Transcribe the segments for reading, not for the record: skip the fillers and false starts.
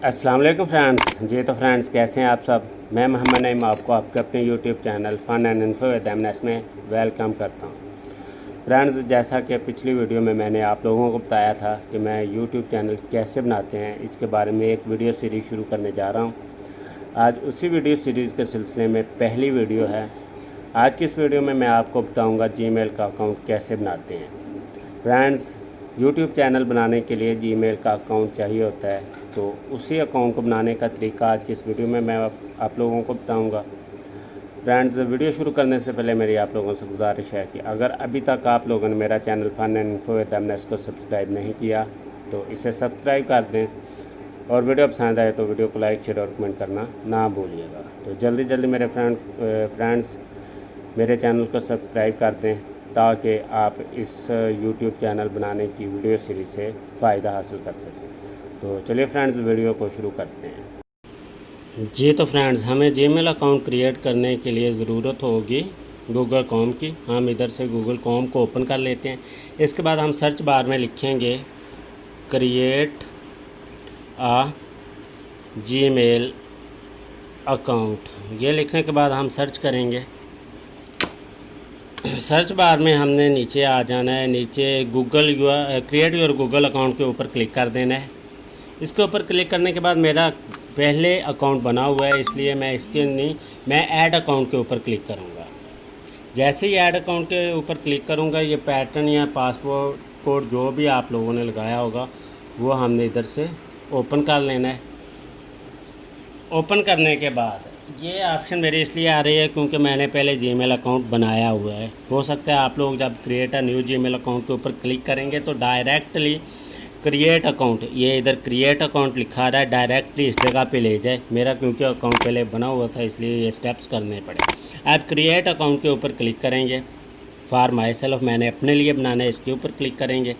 अस्सलाम वालेकुम फ्रेंड्स। जी तो फ्रेंड्स, कैसे हैं आप सब। मैं मोहम्मद नईम आपको आपके अपने YouTube channel fun and info with MNS में वेलकम करता हूं। फ्रेंड्स, जैसा कि पिछली वीडियो में मैंने आप लोगों को बताया था कि मैं यूट्यूब चैनल कैसे बनाते हैं, इसके बारे में एक वीडियो सीरीज़ शुरू करने जा रहा हूं। आज उसी वीडियो सीरीज़ के सिलसिले में पहली वीडियो है। आज की इस वीडियो में मैं आपको बताऊँगा जीमेल का अकाउंट कैसे बनाते हैं। फ्रेंड्स, यूट्यूब चैनल बनाने के लिए जीमेल का अकाउंट चाहिए होता है, तो उसी अकाउंट को बनाने का तरीका आज की इस वीडियो में मैं आप लोगों को बताऊंगा। फ्रेंड्स, वीडियो शुरू करने से पहले मेरी आप लोगों से गुजारिश है कि अगर अभी तक आप लोगों ने मेरा channel fun and info with MNS को सब्सक्राइब नहीं किया तो इसे सब्सक्राइब कर दें, और वीडियो पसंद आए तो वीडियो को लाइक शेयर और कमेंट करना ना भूलिएगा। तो जल्दी जल्दी मेरे फ्रेंड्स मेरे चैनल को सब्सक्राइब कर दें ताकि आप इस YouTube चैनल बनाने की वीडियो सीरीज़ से फ़ायदा हासिल कर सकें। तो चलिए फ्रेंड्स, वीडियो को शुरू करते हैं। जी तो फ्रेंड्स, हमें जीमेल अकाउंट क्रिएट करने के लिए ज़रूरत होगी गूगल कॉम की। हम इधर से गूगल कॉम को ओपन कर लेते हैं। इसके बाद हम सर्च बार में लिखेंगे क्रिएट आ जीमेल अकाउंट। ये लिखने के बाद हम सर्च करेंगे। सर्च बार में हमने नीचे आ जाना है। नीचे क्रिएट योर गूगल अकाउंट के ऊपर क्लिक कर देना है। इसके ऊपर क्लिक करने के बाद मेरा पहले अकाउंट बना हुआ है, इसलिए मैं ऐड अकाउंट के ऊपर क्लिक करूँगा। जैसे ही ऐड अकाउंट के ऊपर क्लिक करूँगा, ये पैटर्न या पासवर्ड कोड जो भी आप लोगों ने लगाया होगा वो हमने इधर से ओपन कर लेना है। ओपन करने के बाद ये ऑप्शन मेरे इसलिए आ रही है क्योंकि मैंने पहले जीमेल अकाउंट बनाया हुआ है। हो सकता है आप लोग जब create a new Gmail account के ऊपर क्लिक करेंगे तो डायरेक्टली क्रिएट अकाउंट, ये इधर क्रिएट अकाउंट लिखा रहा है, डायरेक्टली इस जगह पे ले जाए। मेरा क्योंकि अकाउंट पहले बना हुआ था इसलिए ये स्टेप्स करने पड़े। अब क्रिएट अकाउंट के ऊपर क्लिक करेंगे। फॉर माई सेल्फ, मैंने अपने लिए बनाना है, इसके ऊपर क्लिक करेंगे।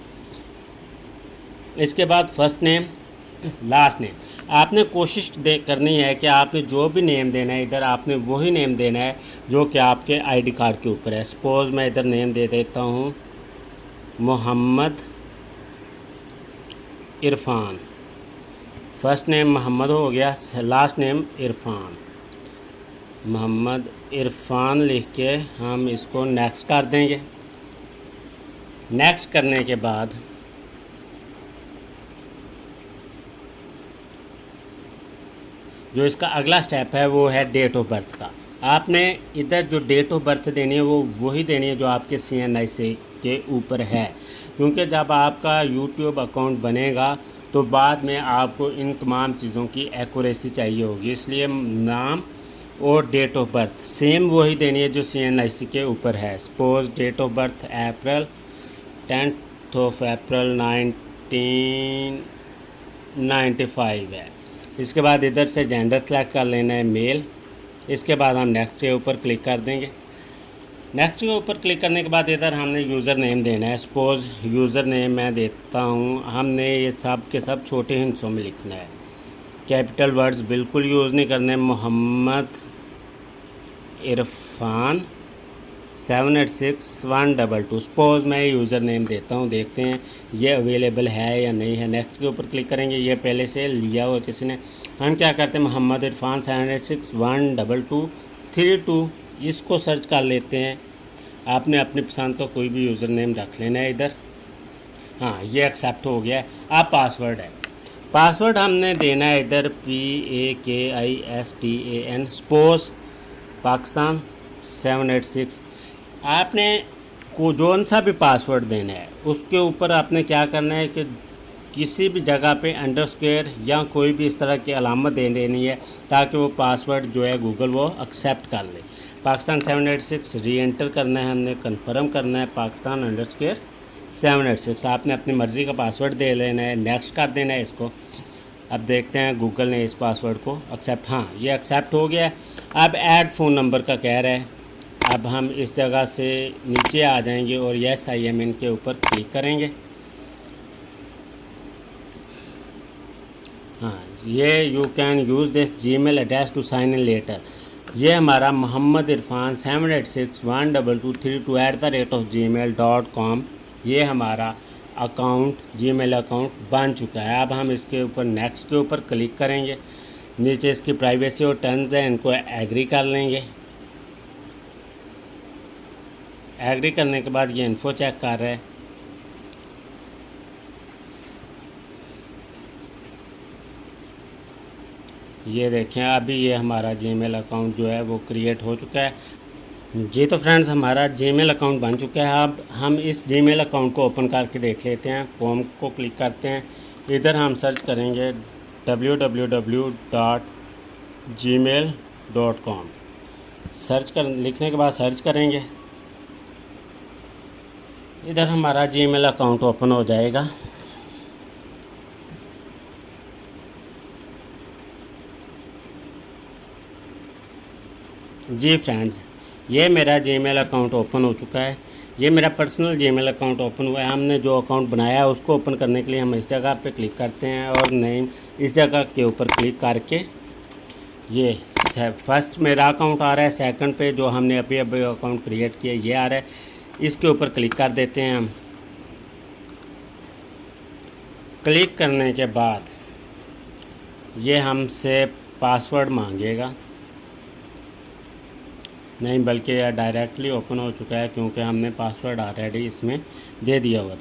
इसके बाद फर्स्ट नेम लास्ट नेम आपने कोशिश करनी है कि आपने जो भी नेम देना है इधर आपने वही नेम देना है जो कि आपके आईडी कार्ड के ऊपर है। सपोज़ मैं इधर नेम दे देता हूँ मोहम्मद इरफान। फर्स्ट नेम मोहम्मद हो गया, लास्ट नेम इरफान। मोहम्मद इरफान लिख के हम इसको नेक्स्ट कर देंगे। नेक्स्ट करने के बाद जो इसका अगला स्टेप है वो है डेट ऑफ बर्थ का। आपने इधर जो डेट ऑफ बर्थ देनी है वो वही देनी है जो आपके CNIC के ऊपर है, क्योंकि जब आपका YouTube अकाउंट बनेगा तो बाद में आपको इन तमाम चीज़ों की एक्यूरेसी चाहिए होगी, इसलिए नाम और डेट ऑफ बर्थ सेम वही देनी है जो CNIC के ऊपर है। Suppose date of birth April 10th of April 1995 है। इसके बाद इधर से जेंडर सेलेक्ट कर लेना है, मेल। इसके बाद हम नेक्स्ट के ऊपर क्लिक कर देंगे। नेक्स्ट के ऊपर क्लिक करने के बाद इधर हमने यूज़र नेम देना है। सपोज़ यूज़र नेम मैं देता हूँ, हमने ये सब के सब छोटे हिंसों में लिखना है, कैपिटल वर्ड्स बिल्कुल यूज़ नहीं करने। मोहम्मद इरफान 786122। सपोज़ मैं यूज़र नेम देता हूँ, देखते हैं ये अवेलेबल है या नहीं है। नेक्स्ट के ऊपर क्लिक करेंगे। ये पहले से लिया हुआ किसी ने। हम क्या करते हैं, मोहम्मद इरफान 78612232 इसको सर्च कर लेते हैं। आपने अपनी पसंद का कोई भी यूज़र नेम रख लेना है इधर। हाँ, ये एक्सेप्ट हो गया है। अब पासवर्ड है। पासवर्ड हमने देना है इधर PAKISTAN। सपोज़ पाकिस्तान 786। आपने को जौन सा भी पासवर्ड देना है उसके ऊपर आपने क्या करना है कि किसी भी जगह पे अंडरस्कोर या कोई भी इस तरह की अलामत दे देनी है ताकि वो पासवर्ड जो है गूगल वो एक्सेप्ट कर ले। पाकिस्तान 786 री एंटर करना है, हमने कंफर्म करना है Pakistan_786। आपने अपनी मर्ज़ी का पासवर्ड दे लेना है, नेक्स्ट कर देना है इसको। अब देखते हैं गूगल ने इस पासवर्ड को एक्सेप्ट, हाँ ये एक्सेप्ट हो गया है। अब ऐड फ़ोन नंबर का कह रहा है। अब हम इस जगह से नीचे आ जाएंगे और यस आई एम इन के ऊपर क्लिक करेंगे। हाँ, ये you can use this Gmail address to sign in later. ये हमारा मोहम्मद इरफान 78612232@gmail.com ये हमारा जीमेल अकाउंट बन चुका है। अब हम इसके ऊपर नेक्स्ट के ऊपर क्लिक करेंगे। नीचे इसकी प्राइवेसी और टर्म्स हैं, इनको एग्री कर लेंगे। एग्री करने के बाद ये इन्फो चेक कर रहा है। ये देखें अभी ये हमारा जीमेल अकाउंट जो है वो क्रिएट हो चुका है। जी तो फ्रेंड्स, हमारा जीमेल अकाउंट बन चुका है। अब हम इस जीमेल अकाउंट को ओपन करके देख लेते हैं। फॉर्म को क्लिक करते हैं, इधर हम सर्च करेंगे www.gmail.com। लिखने के बाद सर्च करेंगे, इधर हमारा जीमेल अकाउंट ओपन हो जाएगा। जी फ्रेंड्स, ये मेरा जीमेल अकाउंट ओपन हो चुका है। ये मेरा पर्सनल जीमेल अकाउंट ओपन हुआ है। हमने जो अकाउंट बनाया है उसको ओपन करने के लिए हम इस जगह पे क्लिक करते हैं और नेम इस जगह के ऊपर क्लिक करके ये फर्स्ट मेरा अकाउंट आ रहा है, सेकंड पे जो हमने अभी अकाउंट क्रिएट किया ये आ रहा है, इसके ऊपर क्लिक कर देते हैं हम। क्लिक करने के बाद ये हमसे पासवर्ड मांगेगा, नहीं बल्कि यह डायरेक्टली ओपन हो चुका है क्योंकि हमने पासवर्ड ऑलरेडी इसमें दे दिया हुआ था।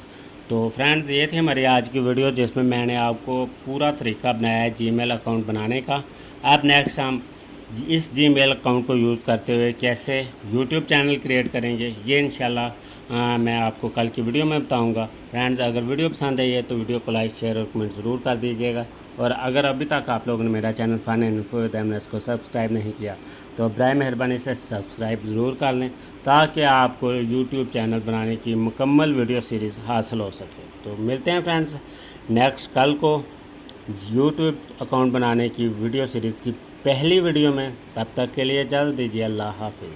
तो फ्रेंड्स, ये थी हमारी आज की वीडियो जिसमें मैंने आपको पूरा तरीका बनाया है जीमेल अकाउंट बनाने का। अब नेक्स्ट हम इस जीमेल अकाउंट को यूज़ करते हुए कैसे यूट्यूब चैनल क्रिएट करेंगे ये इंशाल्लाह मैं आपको कल की वीडियो में बताऊंगा। फ्रेंड्स, अगर वीडियो पसंद आई है तो वीडियो को लाइक शेयर और कमेंट ज़रूर कर दीजिएगा। और अगर अभी तक आप लोगों ने मेरा channel fun and info with MNS को सब्सक्राइब नहीं किया तो बराए मेहरबानी से सब्सक्राइब ज़रूर कर लें ताकि आपको यूट्यूब चैनल बनाने की मुकम्मल वीडियो सीरीज़ हासिल हो सके। तो मिलते हैं फ्रेंड्स नेक्स्ट कल को यूट्यूब अकाउंट बनाने की वीडियो सीरीज़ की पहली वीडियो में। तब तक के लिए इजाज़त दीजिए। अल्लाह हाफिज़।